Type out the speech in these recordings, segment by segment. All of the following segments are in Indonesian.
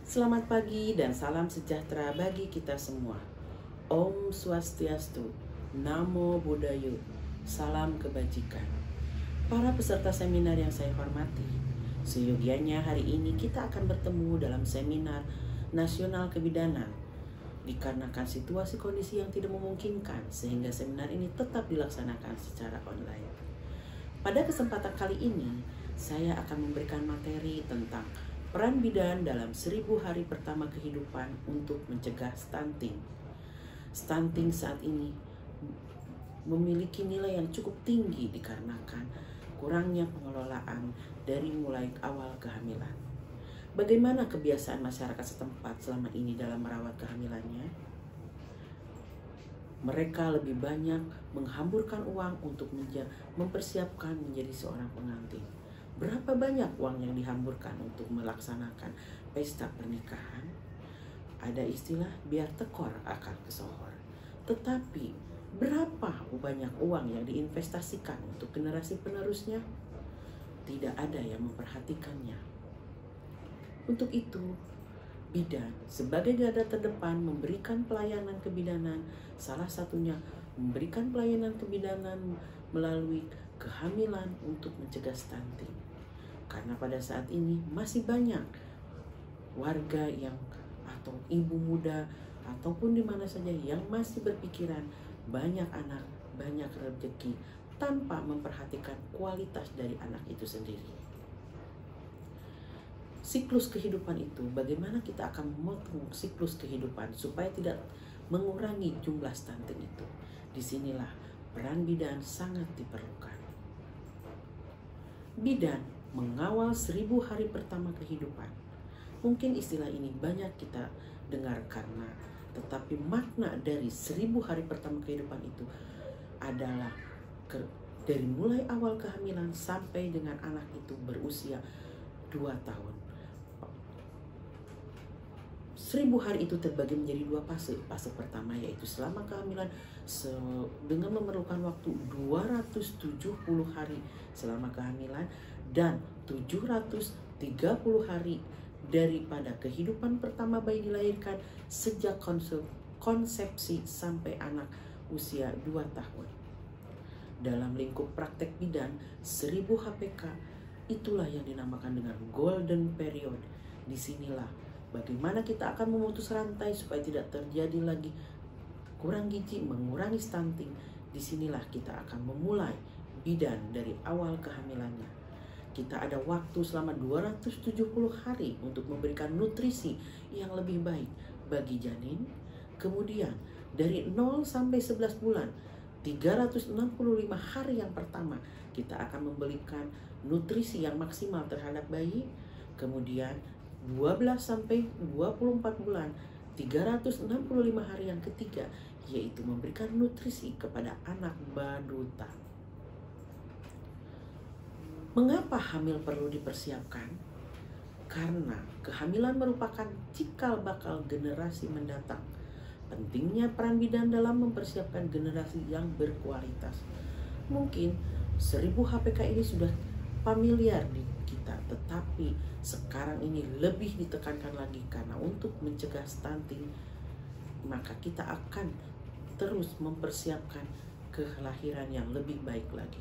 Selamat pagi dan salam sejahtera bagi kita semua. Om Swastiastu, Namo Buddhaya, salam kebajikan. Para peserta seminar yang saya hormati, seyogianya hari ini kita akan bertemu dalam seminar nasional kebidanan. Dikarenakan situasi kondisi yang tidak memungkinkan, sehingga seminar ini tetap dilaksanakan secara online. Pada kesempatan kali ini, saya akan memberikan materi tentang peran bidan dalam 1000 hari pertama kehidupan untuk mencegah stunting. Stunting saat ini memiliki nilai yang cukup tinggi dikarenakan kurangnya pengelolaan dari mulai awal kehamilan. Bagaimana kebiasaan masyarakat setempat selama ini dalam merawat kehamilannya? Mereka lebih banyak menghamburkan uang untuk mempersiapkan menjadi seorang pengantin. Berapa banyak uang yang dihamburkan untuk melaksanakan pesta pernikahan? Ada istilah biar tekor akan kesohor. Tetapi berapa banyak uang yang diinvestasikan untuk generasi penerusnya? Tidak ada yang memperhatikannya. Untuk itu, bidan sebagai garda terdepan memberikan pelayanan kebidanan, salah satunya memberikan pelayanan kebidanan melalui kehamilan untuk mencegah stunting. Karena pada saat ini masih banyak warga yang atau ibu muda ataupun di mana saja yang masih berpikiran banyak anak, banyak rezeki tanpa memperhatikan kualitas dari anak itu sendiri. Siklus kehidupan itu, bagaimana kita akan memotong siklus kehidupan supaya tidak mengurangi jumlah stunting itu. Disinilah peran bidan sangat diperlukan. Bidan mengawal 1000 hari pertama kehidupan. Mungkin istilah ini banyak kita dengar karena, tetapi makna dari 1000 hari pertama kehidupan itu adalah dari mulai awal kehamilan sampai dengan anak itu berusia 2 tahun. 1000 hari itu terbagi menjadi 2 fase. Fase pertama yaitu selama kehamilan dengan memerlukan waktu 270 hari selama kehamilan dan 730 hari daripada kehidupan pertama bayi dilahirkan sejak konsepsi sampai anak usia 2 tahun. Dalam lingkup praktek bidan, 1000 HPK itulah yang dinamakan dengan golden period. Disinilah bagaimana kita akan memutus rantai supaya tidak terjadi lagi kurang gizi, mengurangi stunting. Disinilah kita akan memulai bidan dari awal kehamilannya. Kita ada waktu selama 270 hari untuk memberikan nutrisi yang lebih baik bagi janin. Kemudian dari 0 sampai 11 bulan, 365 hari yang pertama, kita akan memberikan nutrisi yang maksimal terhadap bayi. Kemudian 12 sampai 24 bulan, 365 hari yang ketiga, yaitu memberikan nutrisi kepada anak balita. Mengapa hamil perlu dipersiapkan? Karena kehamilan merupakan cikal bakal generasi mendatang. Pentingnya peran bidan dalam mempersiapkan generasi yang berkualitas. Mungkin 1000 HPK ini sudah familiar di kita, tetapi sekarang ini lebih ditekankan lagi karena untuk mencegah stunting, maka kita akan terus mempersiapkan kelahiran yang lebih baik lagi.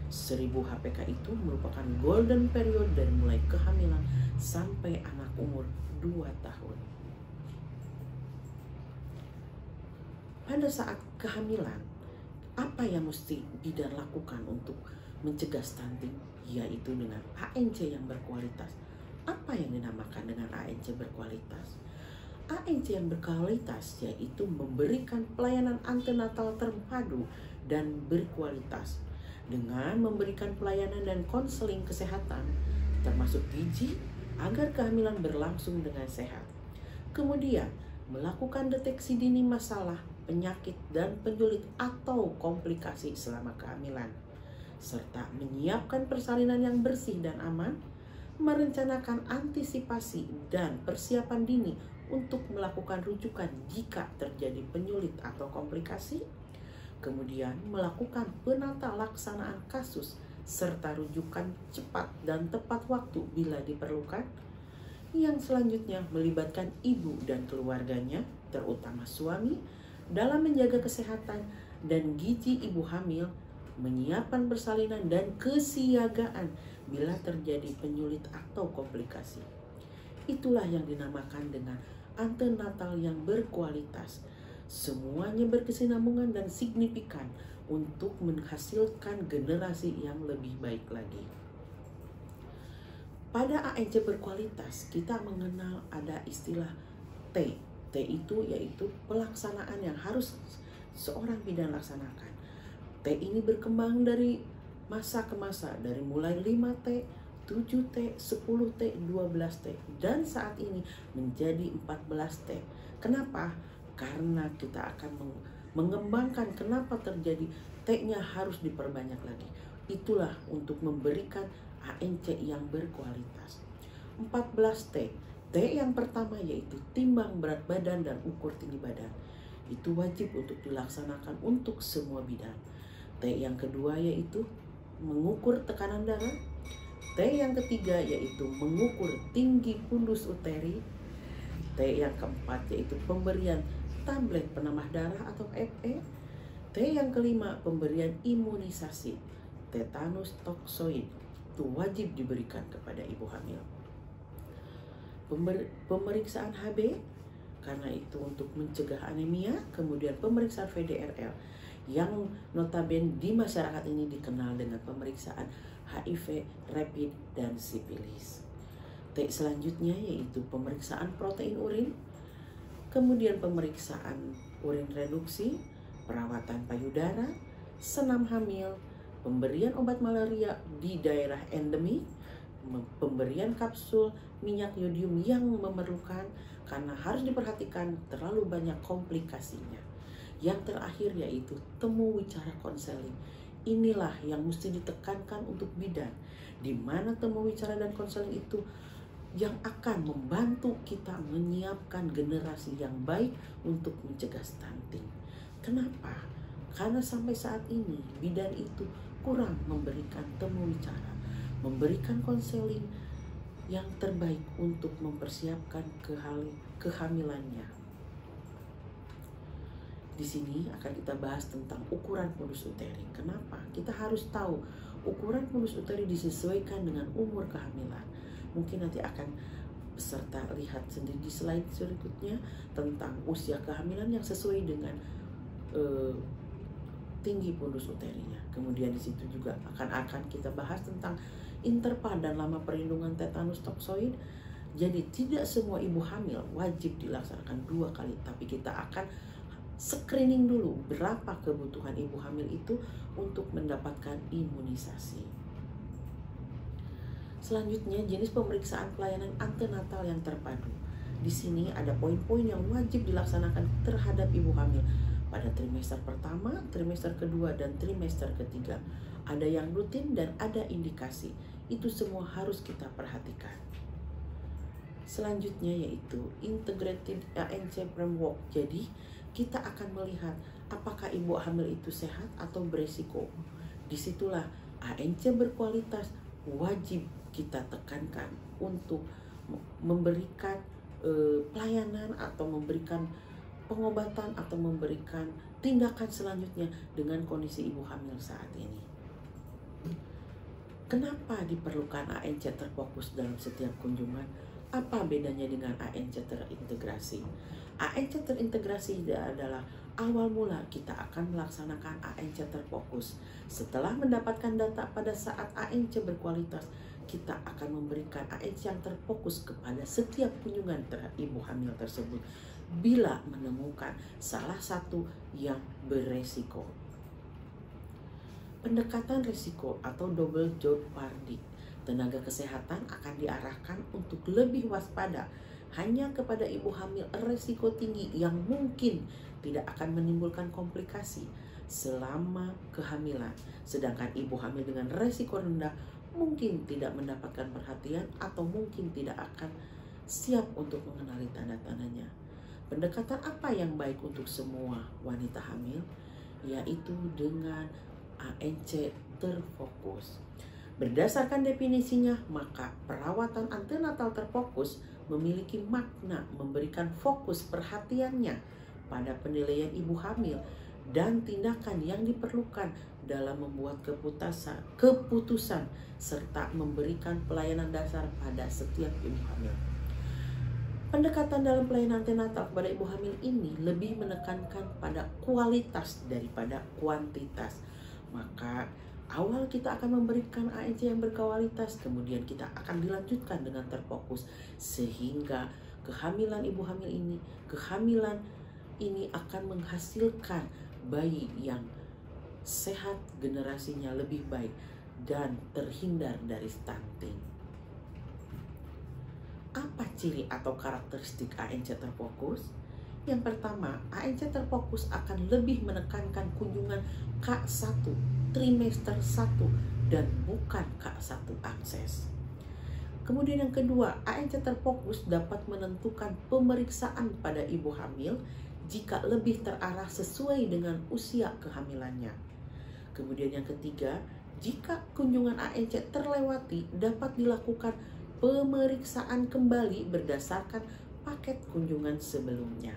1000 HPK itu merupakan golden period dari mulai kehamilan sampai anak umur 2 tahun. Pada saat kehamilan, apa yang mesti bidan lakukan untuk mencegah stunting? Yaitu dengan ANC yang berkualitas. Apa yang dinamakan dengan ANC berkualitas? ANC yang berkualitas yaitu memberikan pelayanan antenatal terpadu dan berkualitas dengan memberikan pelayanan dan konseling kesehatan termasuk gizi agar kehamilan berlangsung dengan sehat. Kemudian melakukan deteksi dini masalah, penyakit dan penyulit atau komplikasi selama kehamilan, serta menyiapkan persalinan yang bersih dan aman, merencanakan antisipasi dan persiapan dini untuk melakukan rujukan jika terjadi penyulit atau komplikasi, kemudian melakukan penata laksanaan kasus serta rujukan cepat dan tepat waktu bila diperlukan, Yang selanjutnya melibatkan ibu dan keluarganya, terutama suami, dalam menjaga kesehatan dan gizi ibu hamil, menyiapkan persalinan dan kesiagaan bila terjadi penyulit atau komplikasi. Itulah yang dinamakan dengan antenatal yang berkualitas. Semuanya berkesinambungan dan signifikan untuk menghasilkan generasi yang lebih baik lagi. Pada ANC berkualitas, kita mengenal ada istilah T. T itu yaitu pelaksanaan yang harus seorang bidan laksanakan. T ini berkembang dari masa ke masa, dari mulai 5T, 7T, 10T, 12T, dan saat ini menjadi 14T. Kenapa? Karena kita akan mengembangkan kenapa terjadi T-nya harus diperbanyak lagi. Itulah untuk memberikan ANC yang berkualitas. 14T. T yang pertama yaitu timbang berat badan dan ukur tinggi badan. Itu wajib untuk dilaksanakan untuk semua bidan. T yang kedua yaitu mengukur tekanan darah. T yang ketiga yaitu mengukur tinggi fundus uteri. T yang keempat yaitu pemberian tablet penambah darah atau FE. T yang kelima pemberian imunisasi tetanus toksoid. Itu wajib diberikan kepada ibu hamil. Pemeriksaan HB karena itu untuk mencegah anemia, kemudian pemeriksaan VDRL yang notabene di masyarakat ini dikenal dengan pemeriksaan HIV, rapid, dan sipilis. T selanjutnya yaitu pemeriksaan protein urin, kemudian pemeriksaan urin reduksi, perawatan payudara, senam hamil, pemberian obat malaria di daerah endemi, pemberian kapsul minyak yodium yang memerlukan karena harus diperhatikan terlalu banyak komplikasinya. Yang terakhir yaitu temu wicara konseling. Inilah yang mesti ditekankan untuk bidan, di mana temu wicara dan konseling itu yang akan membantu kita menyiapkan generasi yang baik untuk mencegah stunting. Kenapa? Karena sampai saat ini bidan itu kurang memberikan temu wicara, memberikan konseling yang terbaik untuk mempersiapkan kehamilannya. Di sini akan kita bahas tentang ukuran fundus uteri. Kenapa? Kita harus tahu ukuran fundus uteri disesuaikan dengan umur kehamilan. Mungkin nanti akan peserta lihat sendiri di slide berikutnya tentang usia kehamilan yang sesuai dengan tinggi fundus uterinya. Kemudian di situ juga akan kita bahas tentang interval dan lama perlindungan tetanus toksoid. Jadi tidak semua ibu hamil wajib dilaksanakan 2 kali, tapi kita akan screening dulu berapa kebutuhan ibu hamil itu untuk mendapatkan imunisasi. Selanjutnya jenis pemeriksaan pelayanan antenatal yang terpadu. Di sini ada poin-poin yang wajib dilaksanakan terhadap ibu hamil pada trimester pertama, trimester kedua, dan trimester ketiga. Ada yang rutin dan ada indikasi. Itu semua harus kita perhatikan. Selanjutnya yaitu Integrated ANC Framework. Jadi kita akan melihat apakah ibu hamil itu sehat atau beresiko. Disitulah ANC berkualitas wajib kita tekankan untuk memberikan pelayanan atau memberikan pengobatan atau memberikan tindakan selanjutnya dengan kondisi ibu hamil saat ini. Kenapa diperlukan ANC terfokus dalam setiap kunjungan? Apa bedanya dengan ANC terintegrasi? ANC terintegrasi adalah awal mula kita akan melaksanakan ANC terfokus. Setelah mendapatkan data pada saat ANC berkualitas, kita akan memberikan ANC yang terfokus kepada setiap kunjungan ibu hamil tersebut bila menemukan salah satu yang beresiko. Pendekatan risiko atau double job paradigm. Tenaga kesehatan akan diarahkan untuk lebih waspada hanya kepada ibu hamil resiko tinggi yang mungkin tidak akan menimbulkan komplikasi selama kehamilan. Sedangkan ibu hamil dengan resiko rendah mungkin tidak mendapatkan perhatian atau mungkin tidak akan siap untuk mengenali tanda-tandanya. Pendekatan apa yang baik untuk semua wanita hamil? Yaitu dengan ANC terfokus. Berdasarkan definisinya, maka perawatan antenatal terfokus memiliki makna memberikan fokus perhatiannya pada penilaian ibu hamil dan tindakan yang diperlukan dalam membuat keputusan serta memberikan pelayanan dasar pada setiap ibu hamil. Pendekatan dalam pelayanan antenatal kepada ibu hamil ini lebih menekankan pada kualitas daripada kuantitas. Maka awal kita akan memberikan ANC yang berkualitas, kemudian kita akan dilanjutkan dengan terfokus sehingga kehamilan ibu hamil ini akan menghasilkan bayi yang sehat, generasinya lebih baik dan terhindar dari stunting. Apa ciri atau karakteristik ANC terfokus? Yang pertama, ANC terfokus akan lebih menekankan kunjungan K1 trimester 1 dan bukan K1 akses. Kemudian yang kedua, ANC terfokus dapat menentukan pemeriksaan pada ibu hamil jika lebih terarah sesuai dengan usia kehamilannya. Kemudian yang ketiga, jika kunjungan ANC terlewati dapat dilakukan pemeriksaan kembali berdasarkan paket kunjungan sebelumnya.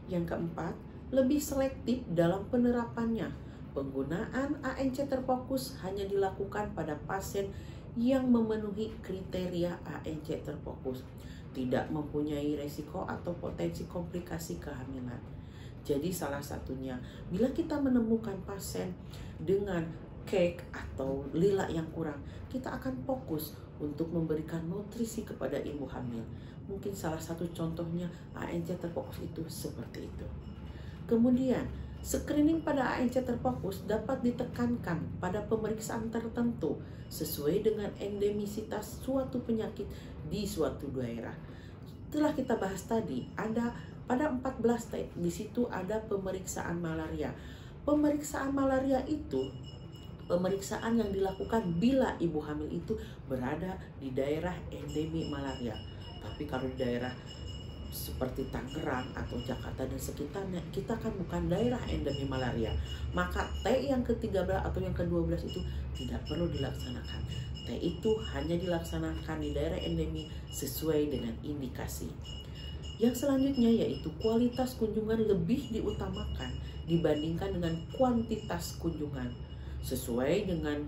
Yang keempat, lebih selektif dalam penerapannya. Penggunaan ANC terfokus hanya dilakukan pada pasien yang memenuhi kriteria ANC terfokus, tidak mempunyai resiko atau potensi komplikasi kehamilan. Jadi salah satunya, bila kita menemukan pasien dengan cake atau lila yang kurang, kita akan fokus untuk memberikan nutrisi kepada ibu hamil. Mungkin salah satu contohnya ANC terfokus itu seperti itu. Kemudian, screening pada ANC terfokus dapat ditekankan pada pemeriksaan tertentu sesuai dengan endemisitas suatu penyakit di suatu daerah. Setelah kita bahas tadi, ada pada 14 step, di situ ada pemeriksaan malaria. Pemeriksaan malaria itu pemeriksaan yang dilakukan bila ibu hamil itu berada di daerah endemi malaria. Tapi kalau di daerah seperti Tangerang atau Jakarta dan sekitarnya, kita kan bukan daerah endemi malaria. Maka T yang ke-13 atau yang ke-12 itu tidak perlu dilaksanakan. T itu hanya dilaksanakan di daerah endemi sesuai dengan indikasi. Yang selanjutnya yaitu kualitas kunjungan lebih diutamakan dibandingkan dengan kuantitas kunjungan. Sesuai dengan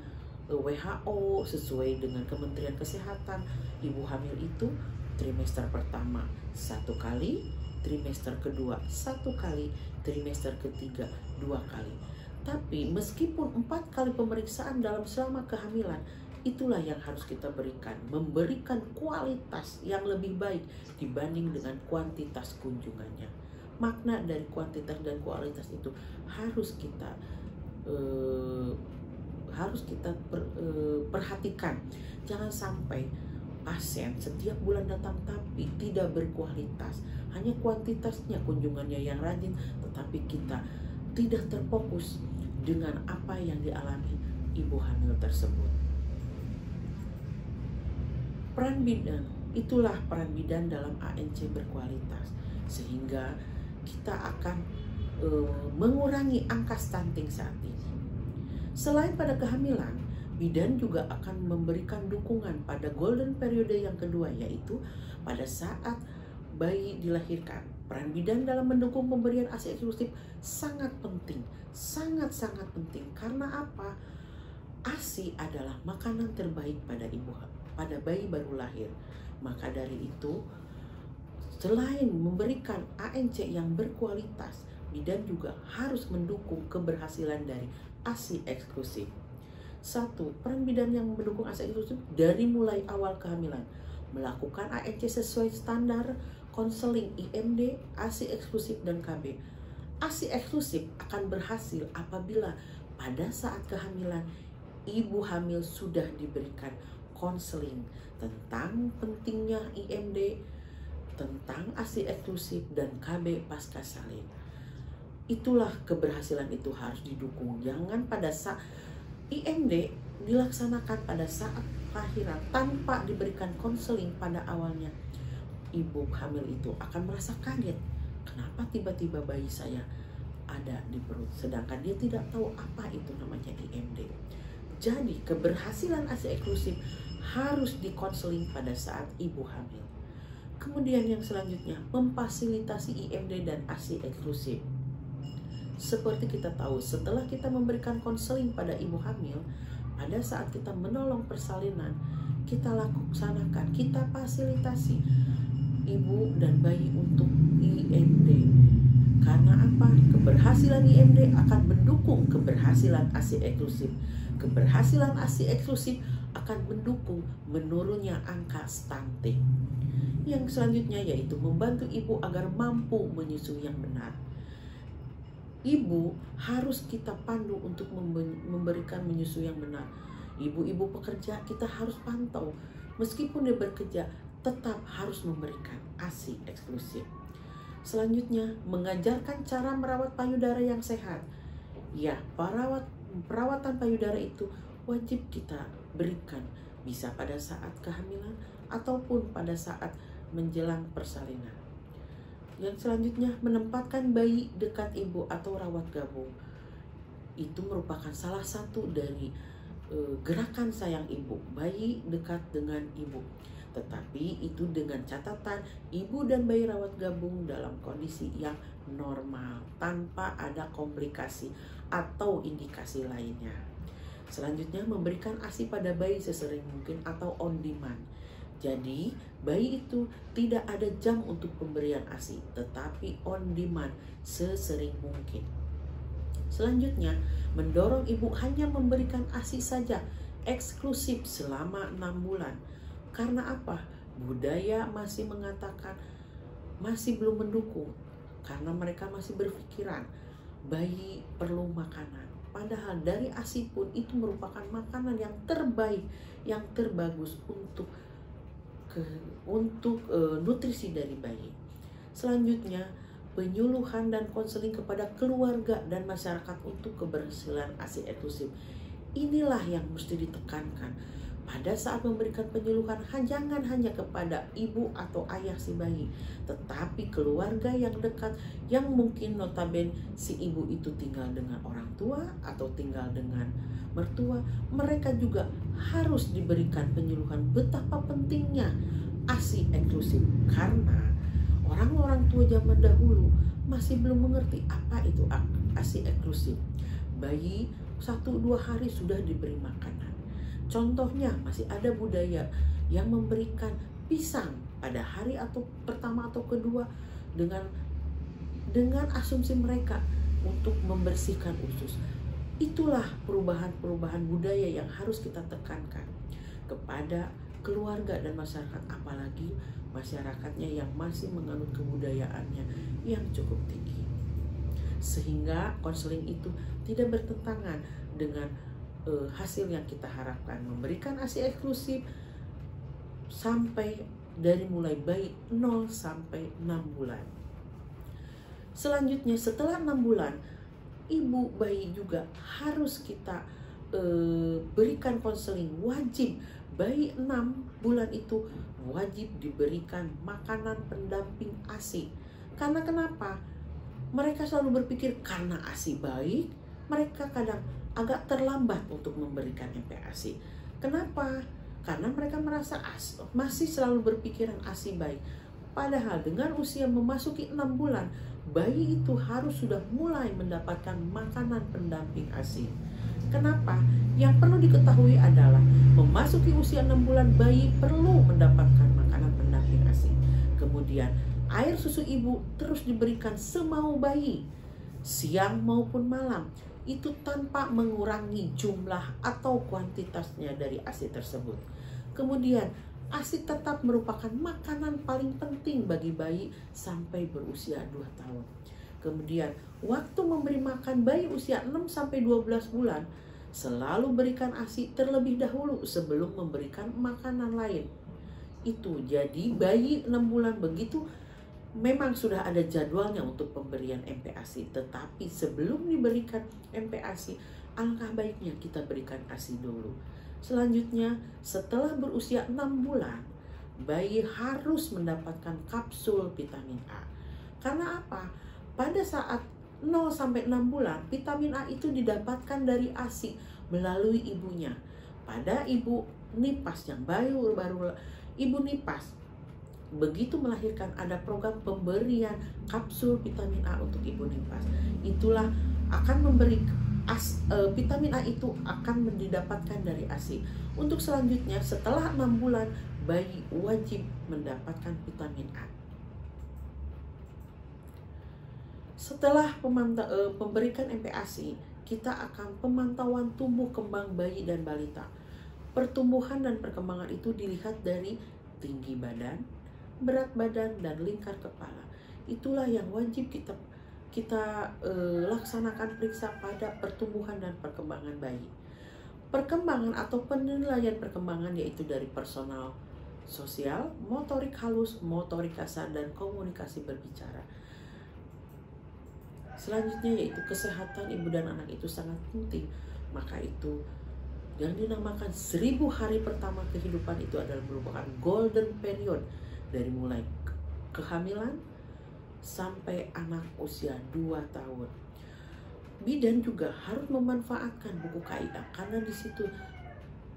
WHO, sesuai dengan Kementerian Kesehatan, ibu hamil itu trimester pertama 1 kali, trimester kedua 1 kali, trimester ketiga 2 kali. Tapi meskipun 4 kali pemeriksaan dalam selama kehamilan, itulah yang harus kita berikan, memberikan kualitas yang lebih baik dibanding dengan kuantitas kunjungannya. Makna dari kuantitas dan kualitas itu harus kita perhatikan. Jangan sampai pasien setiap bulan datang tapi tidak berkualitas, hanya kuantitasnya kunjungannya yang rajin, tetapi kita tidak terfokus dengan apa yang dialami ibu hamil tersebut. Peran bidan, itulah peran bidan dalam ANC berkualitas, sehingga kita akan mengurangi angka stunting saat ini. Selain pada kehamilan, bidan juga akan memberikan dukungan pada golden periode yang kedua, yaitu pada saat bayi dilahirkan. Peran bidan dalam mendukung pemberian ASI eksklusif sangat penting, sangat-sangat penting. Karena apa? ASI adalah makanan terbaik pada bayi baru lahir. Maka dari itu, selain memberikan ANC yang berkualitas, bidan juga harus mendukung keberhasilan dari ASI eksklusif. 1. Peran bidan yang mendukung ASI eksklusif dari mulai awal kehamilan, melakukan ANC sesuai standar konseling IMD, ASI eksklusif dan KB. ASI eksklusif akan berhasil apabila pada saat kehamilan ibu hamil sudah diberikan konseling tentang pentingnya IMD, tentang ASI eksklusif dan KB pasca salin. Itulah keberhasilan itu harus didukung. Jangan pada saat IMD dilaksanakan pada saat kelahiran tanpa diberikan konseling pada awalnya, ibu hamil itu akan merasa kaget. Kenapa tiba-tiba bayi saya ada di perut, sedangkan dia tidak tahu apa itu namanya IMD. Jadi keberhasilan ASI eksklusif harus dikonseling pada saat ibu hamil. Kemudian yang selanjutnya, memfasilitasi IMD dan ASI eksklusif. Seperti kita tahu, setelah kita memberikan konseling pada ibu hamil, pada saat kita menolong persalinan, kita laksanakan, kita fasilitasi ibu dan bayi untuk IMD. Karena apa? Keberhasilan IMD akan mendukung keberhasilan ASI eksklusif. Keberhasilan ASI eksklusif akan mendukung menurunnya angka stunting. Yang selanjutnya yaitu membantu ibu agar mampu menyusui yang benar. Ibu harus kita pandu untuk memberikan menyusui yang benar. Ibu-ibu pekerja kita harus pantau. Meskipun dia bekerja, tetap harus memberikan ASI eksklusif. Selanjutnya, mengajarkan cara merawat payudara yang sehat. Ya, perawatan payudara itu wajib kita berikan. Bisa pada saat kehamilan ataupun pada saat menjelang persalinan. Yang selanjutnya, menempatkan bayi dekat ibu atau rawat gabung. Itu merupakan salah satu dari gerakan sayang ibu, bayi dekat dengan ibu. Tetapi itu dengan catatan ibu dan bayi rawat gabung dalam kondisi yang normal, tanpa ada komplikasi atau indikasi lainnya. Selanjutnya, memberikan ASI pada bayi sesering mungkin atau on demand. Jadi, bayi itu tidak ada jam untuk pemberian ASI, tetapi on demand sesering mungkin. Selanjutnya, mendorong ibu hanya memberikan ASI saja, eksklusif selama 6 bulan. Karena apa? Budaya masih mengatakan, masih belum mendukung. Karena mereka masih berpikiran, bayi perlu makanan. Padahal dari ASI pun itu merupakan makanan yang terbaik, yang terbagus untuk nutrisi dari bayi. Selanjutnya, penyuluhan dan konseling kepada keluarga dan masyarakat untuk keberhasilan ASI eksklusif. Inilah yang mesti ditekankan. Pada saat memberikan penyuluhan, jangan hanya kepada ibu atau ayah si bayi, tetapi keluarga yang dekat, yang mungkin notabene si ibu itu tinggal dengan orang tua atau tinggal dengan mertua, mereka juga harus diberikan penyuluhan betapa pentingnya ASI eksklusif. Karena orang-orang tua zaman dahulu masih belum mengerti apa itu ASI eksklusif. Bayi 1-2 hari sudah diberi makanan. Contohnya, masih ada budaya yang memberikan pisang pada hari atau pertama atau kedua dengan asumsi mereka untuk membersihkan usus. Itulah perubahan-perubahan budaya yang harus kita tekankan kepada keluarga dan masyarakat, apalagi masyarakatnya yang masih menganut kebudayaannya yang cukup tinggi. Sehingga konseling itu tidak bertentangan dengan hasil yang kita harapkan, memberikan ASI eksklusif sampai dari mulai bayi 0 sampai 6 bulan. Selanjutnya, setelah 6 bulan, ibu bayi juga harus kita berikan konseling. Wajib bayi 6 bulan itu wajib diberikan makanan pendamping ASI. Karena kenapa? Mereka selalu berpikir karena ASI baik, mereka kadang agak terlambat untuk memberikan MPASI. Kenapa? Karena mereka merasa masih selalu berpikiran ASI baik. Padahal dengan usia memasuki 6 bulan, bayi itu harus sudah mulai mendapatkan makanan pendamping ASI. Kenapa? Yang perlu diketahui adalah memasuki usia 6 bulan, bayi perlu mendapatkan makanan pendamping ASI. Kemudian air susu ibu terus diberikan semau bayi, siang maupun malam. Itu tanpa mengurangi jumlah atau kuantitasnya dari ASI tersebut. Kemudian ASI tetap merupakan makanan paling penting bagi bayi sampai berusia 2 tahun. Kemudian waktu memberi makan bayi usia 6-12 bulan, selalu berikan ASI terlebih dahulu sebelum memberikan makanan lain. Itu jadi bayi 6 bulan begitu memang sudah ada jadwalnya untuk pemberian MPASI, tetapi sebelum diberikan MPASI, alangkah baiknya kita berikan ASI dulu. Selanjutnya, setelah berusia 6 bulan, bayi harus mendapatkan kapsul vitamin A. Karena apa? Pada saat 0-6 bulan, vitamin A itu didapatkan dari ASI melalui ibunya. Pada ibu nipas yang baru ibu nipas, begitu melahirkan ada program pemberian kapsul vitamin A untuk ibu nifas. Itulah akan memberi vitamin A itu akan didapatkan dari ASI. Untuk selanjutnya setelah 6 bulan bayi wajib mendapatkan vitamin A. Setelah pemberikan MPASI, kita akan pemantauan tumbuh kembang bayi dan balita. Pertumbuhan dan perkembangan itu dilihat dari tinggi badan, berat badan, dan lingkar kepala. Itulah yang wajib kita laksanakan periksa pada pertumbuhan dan perkembangan bayi. Perkembangan atau penilaian perkembangan yaitu dari personal sosial, motorik halus, motorik kasar, dan komunikasi berbicara. Selanjutnya yaitu kesehatan ibu dan anak itu sangat penting. Maka itu yang dinamakan 1000 hari pertama kehidupan itu adalah merupakan golden period dari mulai kehamilan sampai anak usia 2 tahun. Bidan juga harus memanfaatkan buku KIA karena di situ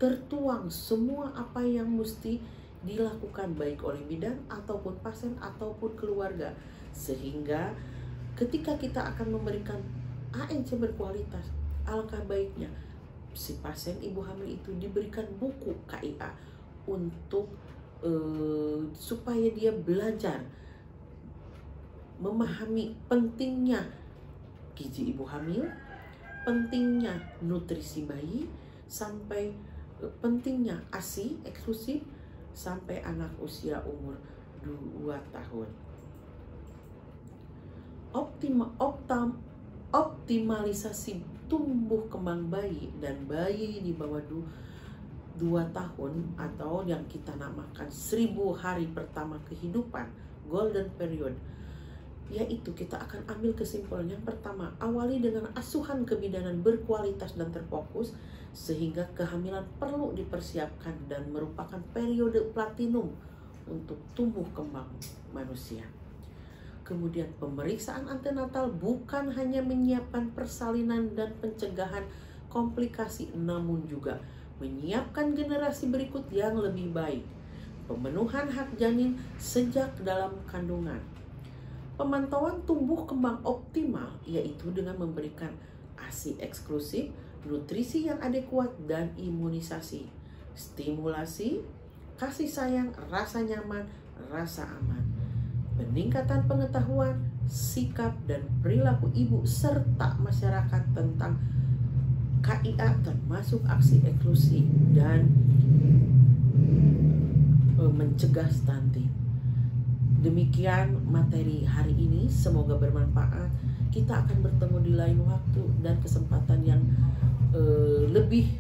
tertuang semua apa yang mesti dilakukan baik oleh bidan ataupun pasien ataupun keluarga, sehingga ketika kita akan memberikan ANC berkualitas, alangkah baiknya si pasien ibu hamil itu diberikan buku KIA untuk supaya dia belajar memahami pentingnya gizi ibu hamil, pentingnya nutrisi bayi, sampai pentingnya ASI eksklusif sampai anak usia umur 2 tahun. Optimalisasi tumbuh kembang bayi dan bayi di bawah 2 tahun atau yang kita namakan 1000 hari pertama kehidupan, golden period, yaitu kita akan ambil kesimpulan. Yang pertama, awali dengan asuhan kebidanan berkualitas dan terfokus sehingga kehamilan perlu dipersiapkan dan merupakan periode platinum untuk tumbuh kembang manusia. Kemudian pemeriksaan antenatal bukan hanya menyiapkan persalinan dan pencegahan komplikasi, namun juga menyiapkan generasi berikut yang lebih baik. Pemenuhan hak janin sejak dalam kandungan. Pemantauan tumbuh kembang optimal yaitu dengan memberikan ASI eksklusif, nutrisi yang adekuat, dan imunisasi. Stimulasi, kasih sayang, rasa nyaman, rasa aman. Peningkatan pengetahuan, sikap, dan perilaku ibu serta masyarakat tentang KIA termasuk aksi eksklusi dan mencegah stunting. Demikian materi hari ini, semoga bermanfaat. Kita akan bertemu di lain waktu dan kesempatan yang lebih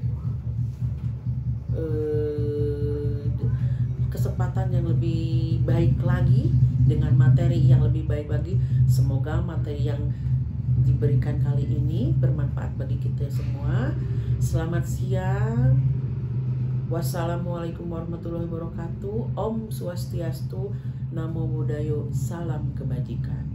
baik lagi, dengan materi yang lebih baik lagi. Semoga materi yang diberikan kali ini bermanfaat bagi kita semua. Selamat siang. Wassalamualaikum warahmatullahi wabarakatuh. Om Swastiastu, Namo Buddhaya, salam kebajikan.